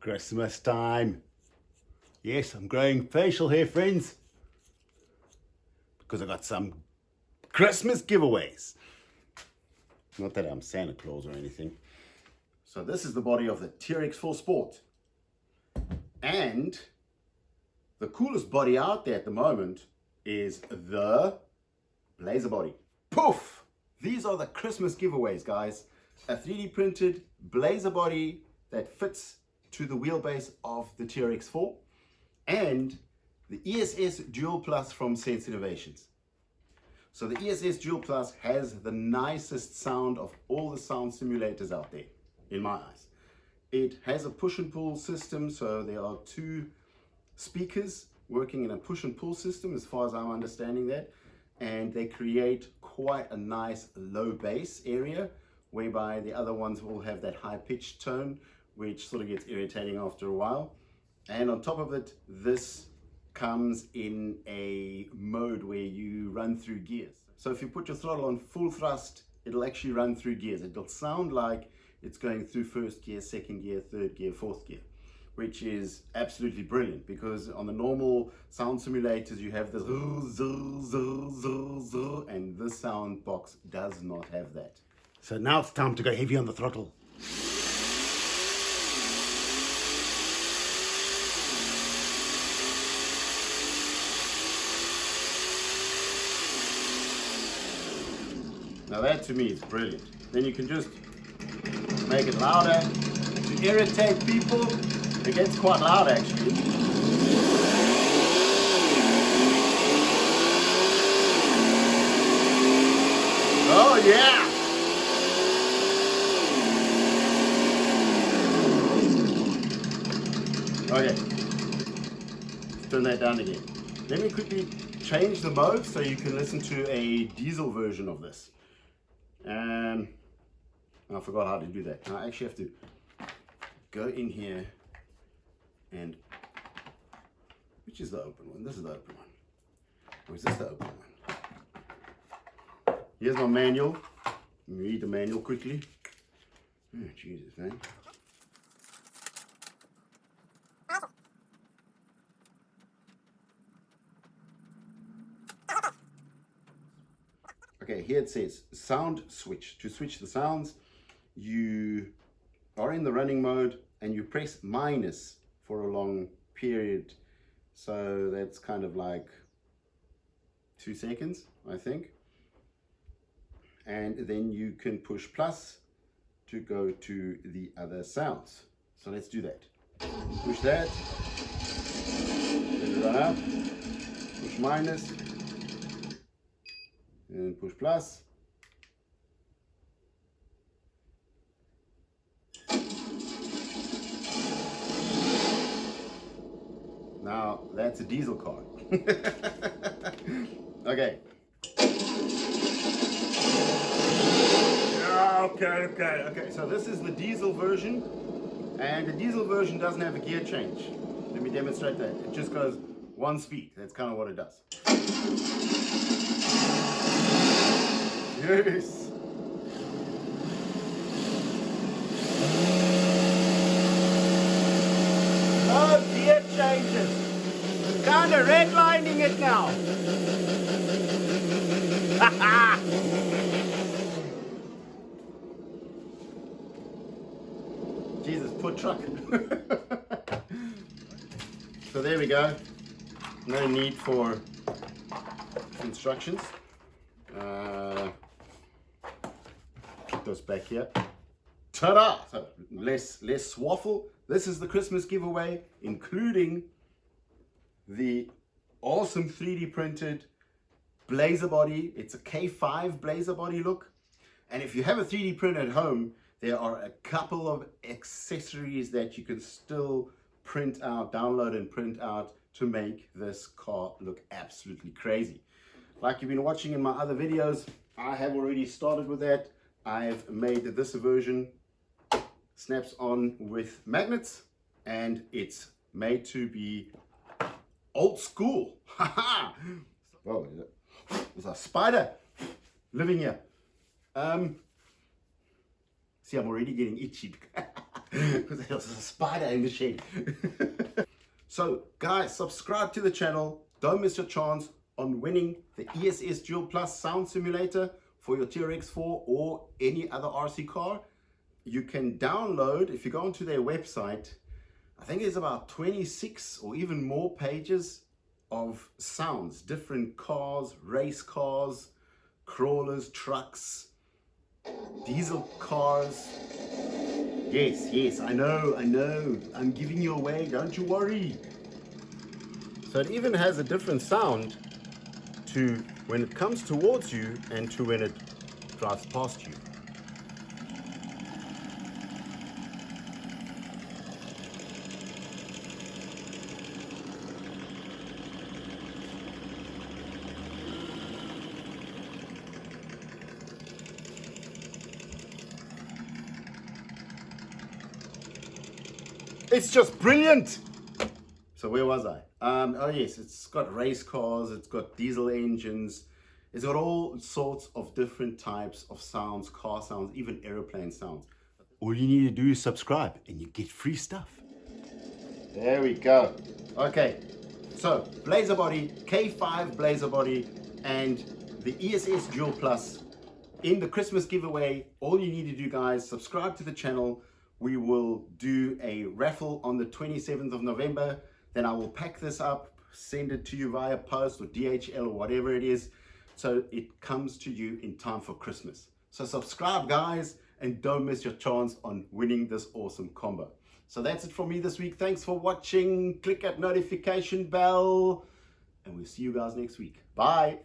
Christmas time. Yes, I'm growing facial hair, friends, because I got some Christmas giveaways. Not that I'm Santa Claus or anything. So this is the body of the TRX4 Sport. And the coolest body out there at the moment is the Blazer body. Poof! These are the Christmas giveaways, guys. A 3D printed Blazer body that fits to the wheelbase of the TRX4 and the ESS Dual Plus from Sense Innovations. So the ESS Dual Plus has the nicest sound of all the sound simulators out there, in my eyes. It has a push and pull system, so there are two speakers working in a push and pull system as far as I'm understanding that, and they create quite a nice low bass area, whereby the other ones will have that high pitched tone, which sort of gets irritating after a while. And on top of it, this comes in a mode where you run through gears. So if you put your throttle on full thrust, it'll actually run through gears. It'll sound like it's going through first gear, second gear, third gear, fourth gear, which is absolutely brilliant, because on the normal sound simulators you have this and this sound box does not have that. So now it's time to go heavy on the throttle. Now that to me is brilliant. Then you can just make it louder to irritate people. It gets quite loud actually. Oh yeah! Okay, let's turn that down again. Let me quickly change the mode so you can listen to a diesel version of this. I forgot how to do that. Now I actually have to go in here and, which is the open one? This is the open one. Or is this the open one? Here's my manual. Let me read the manual quickly. Oh, Jesus, man. Okay, here it says sound switch. To switch the sounds, you are in the running mode and you press minus for a long period. So that's kind of like 2 seconds, I think. And then you can push plus to go to the other sounds. So let's do that. Push that. Let it run up. Push minus. And push plus. Now that's a diesel car. Okay. Okay. So this is the diesel version, and the diesel version doesn't have a gear change. Let me demonstrate that. It just goes one speed. That's kind of what it does. Yes. No gear changes. Kind of redlining it now. Jesus, poor truck. So there we go. No need for instructions. Put those back here. Ta-da! So less swaffle. This is the Christmas giveaway, including the awesome 3D printed Blazer body. It's a K5 Blazer body look. And if you have a 3D print at home, there are a couple of accessories that you can still print out, download and print out to make this car look absolutely crazy. Like you've been watching in my other videos, I have already started with that. I've made this version, snaps on with magnets, and it's made to be old school. Haha! Whoa, there's a spider living here. See, I'm already getting itchy. Because there was a spider in the shed. So guys, subscribe to the channel. Don't miss your chance on winning the ESS Dual Plus sound simulator for your TRX4 or any other RC car. You can download, if you go onto their website, I think there's about 26 or even more pages of sounds, different cars, race cars, crawlers, trucks, diesel cars. Yes, I know, I'm giving you away, don't you worry. So it even has a different sound to when it comes towards you and to when it drives past you. It's just brilliant. So where was I? Oh yes, it's got race cars, it's got diesel engines, it's got all sorts of different types of sounds, car sounds, even aeroplane sounds. All you need to do is subscribe and you get free stuff. There we go. Okay, so Blazer Body, K5 Blazer Body, and the ESS Dual Plus in the Christmas giveaway. All you need to do, guys, subscribe to the channel. We will do a raffle on the 27th of November. Then I will pack this up, send it to you via post or DHL or whatever it is, so it comes to you in time for Christmas. So subscribe, guys, and don't miss your chance on winning this awesome combo. So that's it for me this week. Thanks for watching. Click that notification bell, and we'll see you guys next week. Bye.